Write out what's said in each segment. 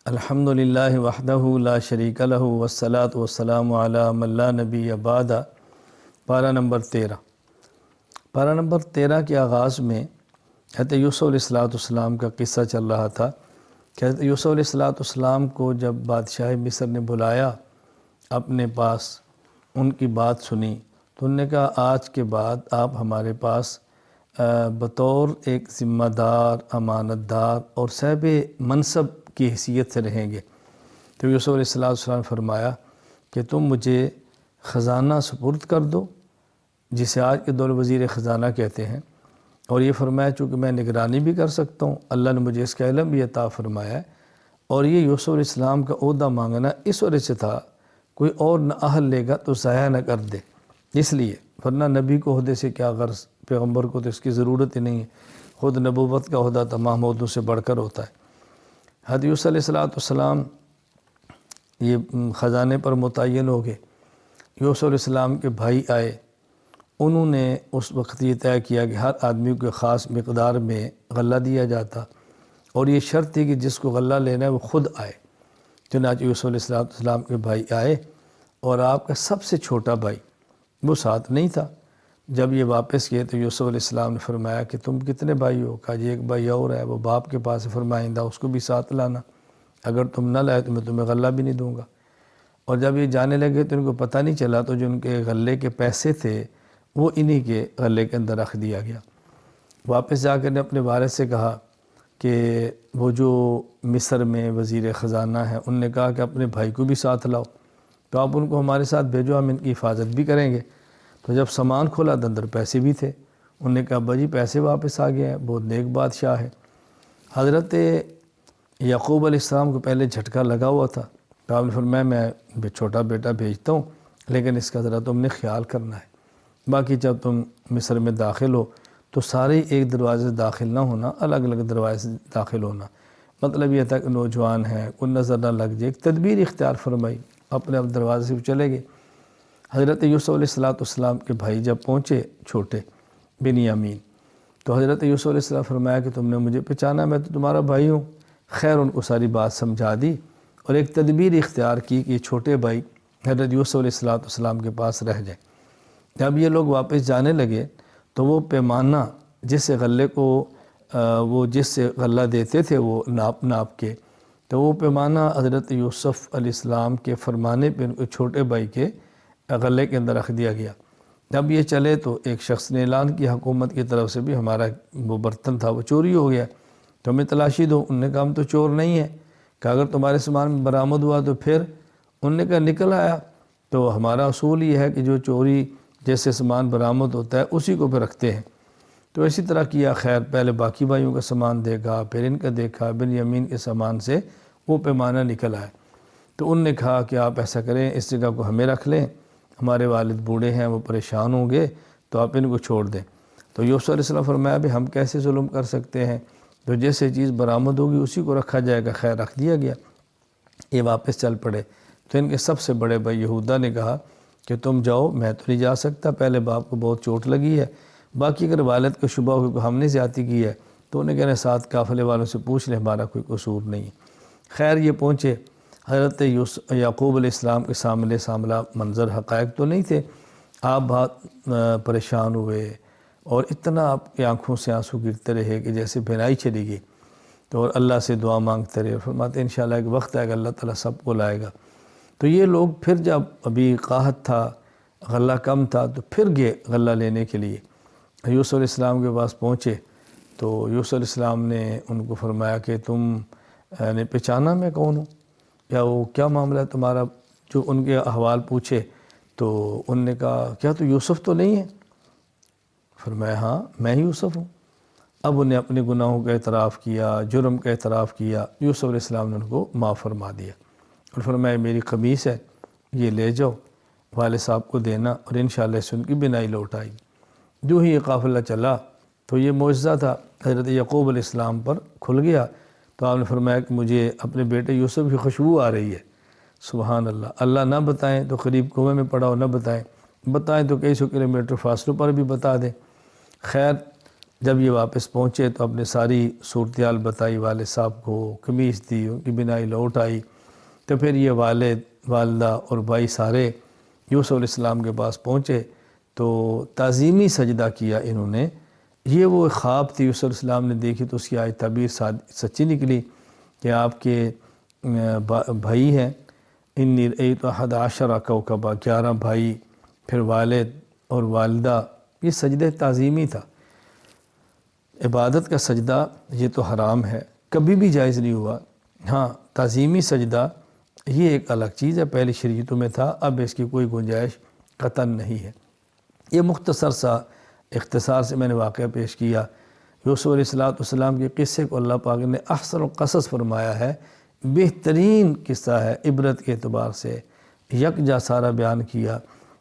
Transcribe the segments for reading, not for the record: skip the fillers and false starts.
الحمدللہ وحدہ لا شریک لہ والصلاۃ والسلام علی من لا نبی بعد۔ پارہ نمبر 13۔ پارہ نمبر 13 کے آغاز میں حضرت یوسف علیہ السلام کا قصہ چل رہا تھا کہ حضرت یوسف علیہ السلام کو جب بادشاہ مصر نے بلایا اپنے پاس، ان کی بات سنی تو انہوں نے کہا آج کے بعد آپ ہمارے پاس بطور ایک ذمہ دار، امانت دار اور صاحب منصب کی حیثیت سے رہیں گے۔ تو یوسف علیہ السلام نے فرمایا کہ تم مجھے خزانہ سپرد کر دو، جسے آج کے دور وزیر خزانہ کہتے ہیں، اور یہ فرمایا چونکہ میں نگرانی بھی کر سکتا ہوں، اللہ نے مجھے اس کا علم بھی عطا فرمایا ہے۔ اور یہ یوسف علیہ السلام کا عہدہ مانگنا اس وجہ سے تھا کوئی اور نہ اہل لے گا تو ضائع نہ کر دے، اس لیے، ورنہ نبی کو عہدے سے کیا غرض، پیغمبر کو تو اس کی ضرورت ہی نہیں ہے، خود نبوت کا عہدہ تمام عہدوں سے بڑھ کر ہوتا ہے۔ حضرت یوسف علیہ السلام یہ خزانے پر متعین ہو گئے۔ یوسف علیہ السلام کے بھائی آئے، انہوں نے اس وقت یہ طے کیا کہ ہر آدمی کو خاص مقدار میں غلہ دیا جاتا، اور یہ شرط تھی کہ جس کو غلہ لینا ہے وہ خود آئے۔ چنانچہ یوسف علیہ السلام کے بھائی آئے، اور آپ کا سب سے چھوٹا بھائی وہ ساتھ نہیں تھا۔ جب یہ واپس کیے تو یوسف علیہ السلام نے فرمایا کہ تم کتنے بھائی ہو؟ کہا جی ایک بھائی اور ہے، وہ باپ کے پاس فرمائندہ، اس کو بھی ساتھ لانا، اگر تم نہ لائے تو میں تمہیں غلہ بھی نہیں دوں گا۔ اور جب یہ جانے لگے تو ان کو پتہ نہیں چلا، تو جو ان کے غلے کے پیسے تھے وہ انہی کے غلے کے اندر رکھ دیا گیا۔ واپس جا کر نے اپنے والد سے کہا کہ وہ جو مصر میں وزیر خزانہ ہیں، ان نے کہا کہ اپنے بھائی کو بھی ساتھ لاؤ، تو آپ ان کو ہمارے ساتھ بھیجو، ہم ان کی حفاظت بھی کریں گے۔ تو جب سامان کھولا تو اندر پیسے بھی تھے، انہوں نے کہا ابا جی پیسے واپس آ گئے ہیں، بہت نیک بادشاہ ہے۔ حضرت یعقوب علیہ السلام کو پہلے جھٹکا لگا ہوا تھا، تو آپ نے فرمایا میں چھوٹا بیٹا بھیجتا ہوں، لیکن اس کا ذرا تم نے خیال کرنا ہے، باقی جب تم مصر میں داخل ہو تو سارے ایک دروازے سے داخل نہ ہونا، الگ الگ دروازے سے داخل ہونا۔ مطلب یہ تھا کہ نوجوان ہیں، کوئی نظر نہ لگ جائے، ایک تدبیر اختیار فرمائی، اپنے دروازے سے چلے گئے۔ حضرت یوسف علیہ السلام کے بھائی جب پہنچے چھوٹے بنیامین، تو حضرت یوسف علیہ السلام فرمایا کہ تم نے مجھے پہچانا، میں تو تمہارا بھائی ہوں۔ خیر ان کو ساری بات سمجھا دی، اور ایک تدبیر اختیار کی کہ یہ چھوٹے بھائی حضرت یوسف علیہ السلام کے پاس رہ جائیں۔ جب یہ لوگ واپس جانے لگے تو وہ پیمانہ جس سے غلے کو جس سے غلہ دیتے تھے وہ ناپ کے، تو وہ پیمانہ حضرت یوسف علیہ السلام کے فرمانے پہ ان کو چھوٹے بھائی کے غلے کے اندر رکھ دیا گیا۔ جب یہ چلے تو ایک شخص نے اعلان کیا حکومت کی طرف سے بھی ہمارا وہ برتن تھا وہ چوری ہو گیا، تو ہمیں تلاشی دو۔ انہوں نے کہا ہم تو چور نہیں ہیں، کہ اگر تمہارے سامان میں برآمد ہوا تو پھر؟ انہوں نے کہا نکل آیا، تو ہمارا اصول یہ ہے کہ جو چوری جیسے سامان برآمد ہوتا ہے اسی کو پہ رکھتے ہیں۔ تو اسی طرح کیا، خیر پہلے باقی بھائیوں کا سامان دیکھا، پھر ان کا دیکھا، بنیامین کے سامان سے وہ پیمانہ نکل آیا۔ تو ان نے کہا کہ آپ ایسا کریں، اس جگہ کو ہمیں رکھ لیں، ہمارے والد بوڑھے ہیں وہ پریشان ہوں گے، تو آپ ان کو چھوڑ دیں۔ تو یوسف علیہ السلام فرمایا بھی ہم کیسے ظلم کر سکتے ہیں، تو جیسے چیز برآمد ہوگی اسی کو رکھا جائے گا۔ خیر رکھ دیا گیا۔ یہ واپس چل پڑے تو ان کے سب سے بڑے بھائی یہودا نے کہا کہ تم جاؤ، میں تو نہیں جا سکتا، پہلے باپ کو بہت چوٹ لگی ہے، باقی اگر والد کو شبہ ہو کہ ہم نے زیادتی کی ہے تو انہیں کہنے ساتھ قافلے والوں سے پوچھ لیں، ہمارا کوئی قصور نہیں ہے۔ خیر یہ پہنچے، حضرت یعقوب علیہ السلام کے سامنے منظر حقائق تو نہیں تھے، آپ بہت پریشان ہوئے، اور اتنا آپ کی آنکھوں سے آنسو گرتے رہے کہ جیسے بھنائی چلی گئی، تو اللہ سے دعا مانگتے رہے، فرماتے ہیں انشاءاللہ ایک وقت آئے گا اللہ تعالیٰ سب کو لائے گا۔ تو یہ لوگ پھر جب ابھی قحط تھا، غلہ کم تھا، تو پھر گئے غلہ لینے کے لیے، یوسف علیہ السلام کے پاس پہنچے تو یوسف علیہ السلام نے ان کو فرمایا کہ تم نے پہچانا میں کون ہوں، یا وہ کیا معاملہ ہے تمہارا، جو ان کے احوال پوچھے تو ان نے کہا کیا تو یوسف تو نہیں ہے؟ فرمایا ہاں میں ہی یوسف ہوں۔ اب انہیں اپنے گناہوں کا اعتراف کیا، جرم کا اعتراف کیا، یوسف علیہ السلام نے ان کو معاف فرما دیا، اور فرمایا میری قمیص ہے یہ لے جاؤ والد صاحب کو دینا، اور انشاءاللہ سے ان کی بینائی لوٹ آئی۔ جو ہی یہ قافلہ چلا تو یہ معجزہ تھا حضرت یعقوب علیہ السلام پر کھل گیا، تو آپ نے فرمایا کہ مجھے اپنے بیٹے یوسف کی خوشبو آ رہی ہے۔ سبحان اللہ، اللہ نہ بتائیں تو قریب کنویں میں پڑا ہو، نہ بتائیں تو کئی سو کلومیٹر فاصلوں پر بھی بتا دیں۔ خیر جب یہ واپس پہنچے تو اپنے ساری صورتحال بتائی، والد صاحب کو قمیص دی، ان کی بینائی لوٹ آئی، تو پھر یہ والد، والدہ اور بھائی سارے یوسف علیہ السلام کے پاس پہنچے تو تعظیمی سجدہ کیا انہوں نے۔ یہ وہ خواب تھی یوسف علیہ السلام نے دیکھی تو اس کی آج تعبیر سچی نکلی کہ آپ کے بھائی ہیں، انی رأیت احد عشر کوکبا، 11 بھائی، پھر والد اور والدہ۔ یہ سجدہ تعظیمی تھا۔ عبادت کا سجدہ یہ تو حرام ہے، کبھی بھی جائز نہیں ہوا۔ ہاں تعظیمی سجدہ یہ ایک الگ چیز ہے، پہلی شریعتوں میں تھا، اب اس کی کوئی گنجائش قطعاً نہیں ہے۔ یہ مختصر سا اختصار سے میں نے واقعہ پیش کیا۔ یوسف علیہ السلام کے قصے کو اللہ پاک نے احسن القصص فرمایا ہے، بہترین قصہ ہے عبرت کے اعتبار سے، یکجا سارا بیان کیا۔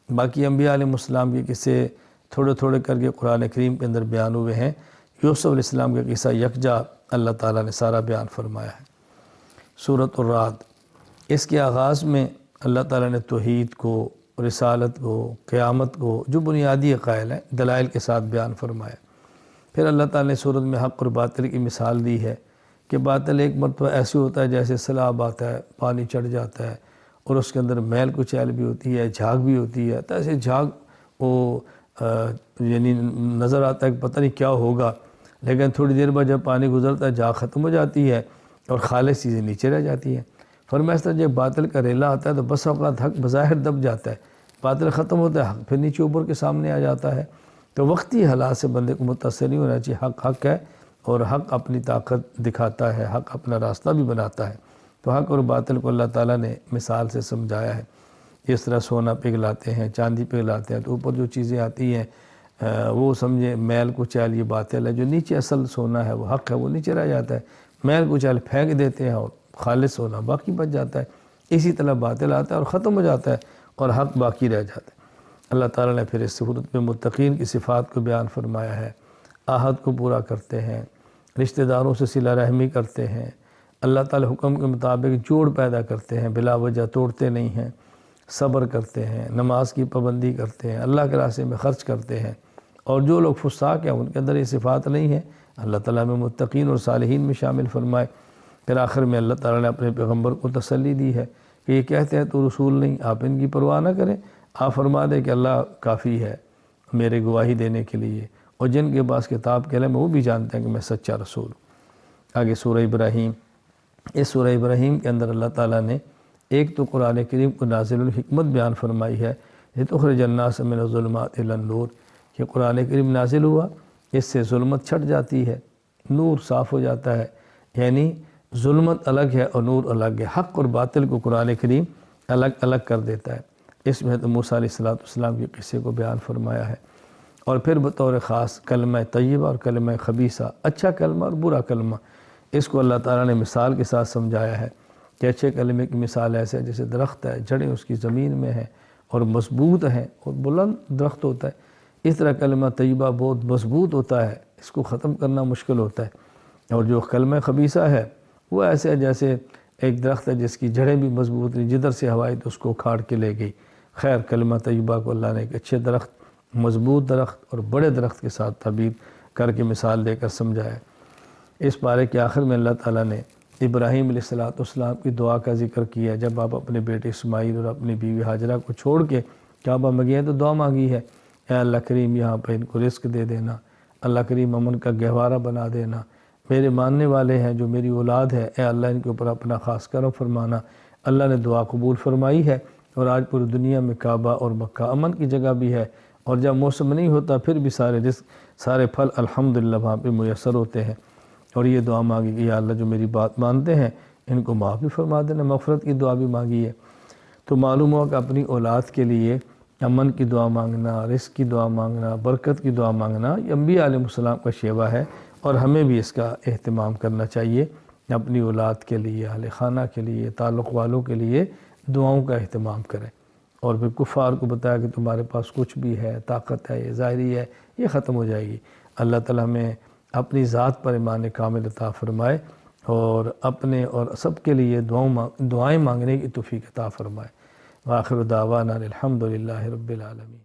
باقی انبیاء علیہ السلام کے قصے تھوڑے تھوڑے کر کے قرآن کریم کے اندر بیان ہوئے ہیں، یوسف علیہ السلام کا قصہ یکجا اللہ تعالیٰ نے سارا بیان فرمایا ہے۔ سورۃ الرعد، اس کے آغاز میں اللہ تعالیٰ نے توحید کو، رسالت کو، قیامت کو، جو بنیادی عقائد ہیں دلائل کے ساتھ بیان فرمایا۔ پھر اللہ تعالیٰ نے سورت میں حق اور باطل کی مثال دی ہے کہ باطل ایک مرتبہ ایسے ہوتا ہے جیسے سیلاب آتا ہے، پانی چڑھ جاتا ہے اور اس کے اندر میل کچیل بھی ہوتی ہے، جھاگ بھی ہوتی ہے، تو ایسے جھاگ وہ یعنی نظر آتا ہے کہ پتہ نہیں کیا ہوگا، لیکن تھوڑی دیر بعد جب پانی گزرتا ہے جھاگ ختم ہو جاتی ہے اور خالص چیزیں نیچے رہ جاتی ہیں۔ فرمایا اس طرح جب باطل کا ریلا آتا ہے تو بس اوقات حق بظاہر دب جاتا ہے، باطل ختم ہوتا ہے، حق پھر نیچے اوپر کے سامنے آ جاتا ہے۔ تو وقتی حالات سے بندے کو متاثر نہیں ہونا چاہیے، حق حق ہے اور حق اپنی طاقت دکھاتا ہے، حق اپنا راستہ بھی بناتا ہے۔ تو حق اور باطل کو اللہ تعالیٰ نے مثال سے سمجھایا ہے۔ اس طرح سونا پگھلاتے ہیں، چاندی پگھلاتے ہیں تو اوپر جو چیزیں آتی ہیں وہ سمجھے میل کچیل یہ باطل ہے، جو نیچے اصل سونا ہے وہ حق ہے، وہ نیچے رہ جاتا ہے، میل کچیل پھینک دیتے ہیں اور خالص سونا باقی بچ جاتا ہے۔ اسی طرح باطل آتا ہے اور ختم ہو جاتا ہے اور حق باقی رہ جاتا ہے۔ اللہ تعالیٰ نے پھر اس صورت میں متقین کی صفات کو بیان فرمایا ہے، عہد کو پورا کرتے ہیں، رشتہ داروں سے صلہ رحمی کرتے ہیں، اللہ تعالیٰ حکم کے مطابق جوڑ پیدا کرتے ہیں، بلا وجہ توڑتے نہیں ہیں، صبر کرتے ہیں، نماز کی پابندی کرتے ہیں، اللہ کے راستے میں خرچ کرتے ہیں، اور جو لوگ فساق ہیں ان کے اندر یہ صفات نہیں ہیں، اللہ تعالیٰ میں متقین اور صالحین میں شامل فرمائے۔ پھر آخر میں اللہ تعالیٰ نے اپنے پیغمبر کو تسلی دی ہے کہ یہ کہتے ہیں تو رسول نہیں، آپ ان کی پرواہ نہ کریں، آپ فرما دیں کہ اللہ کافی ہے میرے گواہی دینے کے لیے، اور جن کے پاس کتاب کے علم ہے وہ بھی جانتے ہیں کہ میں سچا رسول ہوں۔ آگے سورہ ابراہیم، اس سورہ ابراہیم کے اندر اللہ تعالیٰ نے ایک تو قرآن کریم کو نازل الحکمت بیان فرمائی ہے، لِتُخْرِجَ النَّاسَ مِنَ الظُّلُمَاتِ إِلَى النُّورِ، کہ قرآن کریم نازل ہوا، اس سے ظلمت چھٹ جاتی ہے، نور صاف ہو جاتا ہے، یعنی ظلمت الگ ہے اور نور الگ ہے، حق اور باطل کو قرآن کریم الگ الگ کر دیتا ہے۔ اس میں تو موسیٰ علیہ السلام کے قصے کو بیان فرمایا ہے، اور پھر بطور خاص کلمہ طیبہ اور کلمہ خبیثہ، اچھا کلمہ اور برا کلمہ، اس کو اللہ تعالیٰ نے مثال کے ساتھ سمجھایا ہے کہ اچھے کلمے کی مثال ایسے ہے جیسے درخت ہے، جڑیں اس کی زمین میں ہیں اور مضبوط ہیں اور بلند درخت ہوتا ہے، اس طرح کلمہ طیبہ بہت مضبوط ہوتا ہے، اس کو ختم کرنا مشکل ہوتا ہے، اور جو کلمہ خبیثہ ہے وہ ایسے ہے جیسے ایک درخت ہے جس کی جڑیں بھی مضبوط نہیں، جدھر سے ہوا آئی تو اس کو اکھاڑ کے لے گئی۔ خیر کلمہ طیبہ کو اللہ نے ایک اچھے درخت، مضبوط درخت اور بڑے درخت کے ساتھ تعبیر کر کے مثال دے کر سمجھایا ہے۔ اس پارے کے آخر میں اللہ تعالیٰ نے ابراہیم علیہ السلام کی دعا کا ذکر کیا، جب آپ اپنے بیٹے اسماعیل اور اپنی بیوی ہاجرہ کو چھوڑ کے کعبہ میں گئے تو دعا مانگی ہے، اے اللہ کریم یہاں پہ ان کو رزق دے دینا، اللہ کریم امن کا گہوارہ بنا دینا، میرے ماننے والے ہیں جو میری اولاد ہے، اے اللہ ان کے اوپر اپنا خاص کرم فرمانا۔ اللہ نے دعا قبول فرمائی ہے، اور آج پوری دنیا میں کعبہ اور مکہ امن کی جگہ بھی ہے، اور جب موسم نہیں ہوتا پھر بھی سارے رزق، سارے پھل الحمدللہ وہاں پہ میسر ہوتے ہیں۔ اور یہ دعا مانگی کہ یا اللہ جو میری بات مانتے ہیں ان کو معاف بھی فرما دینا، مغفرت کی دعا بھی مانگی ہے۔ تو معلوم ہوا کہ اپنی اولاد کے لیے امن کی دعا مانگنا، رزق کی دعا مانگنا، برکت کی دعا مانگنا یہ انبیاء علیہ السلام کا شیوہ ہے، اور ہمیں بھی اس کا اہتمام کرنا چاہیے، اپنی اولاد کے لیے، اہل خانہ کے لیے، تعلق والوں کے لیے دعاؤں کا اہتمام کریں۔ اور پھر کفار کو بتایا کہ تمہارے پاس کچھ بھی ہے، طاقت ہے، یہ ظاہری ہے، یہ ختم ہو جائے گی۔ اللہ تعالیٰ ہمیں اپنی ذات پر ایمان کامل عطا فرمائے، اور اپنے اور سب کے لیے دعائیں مانگنے کی توفیق عطا فرمائے۔ وآخر دعوانا الحمدللہ رب العالمین۔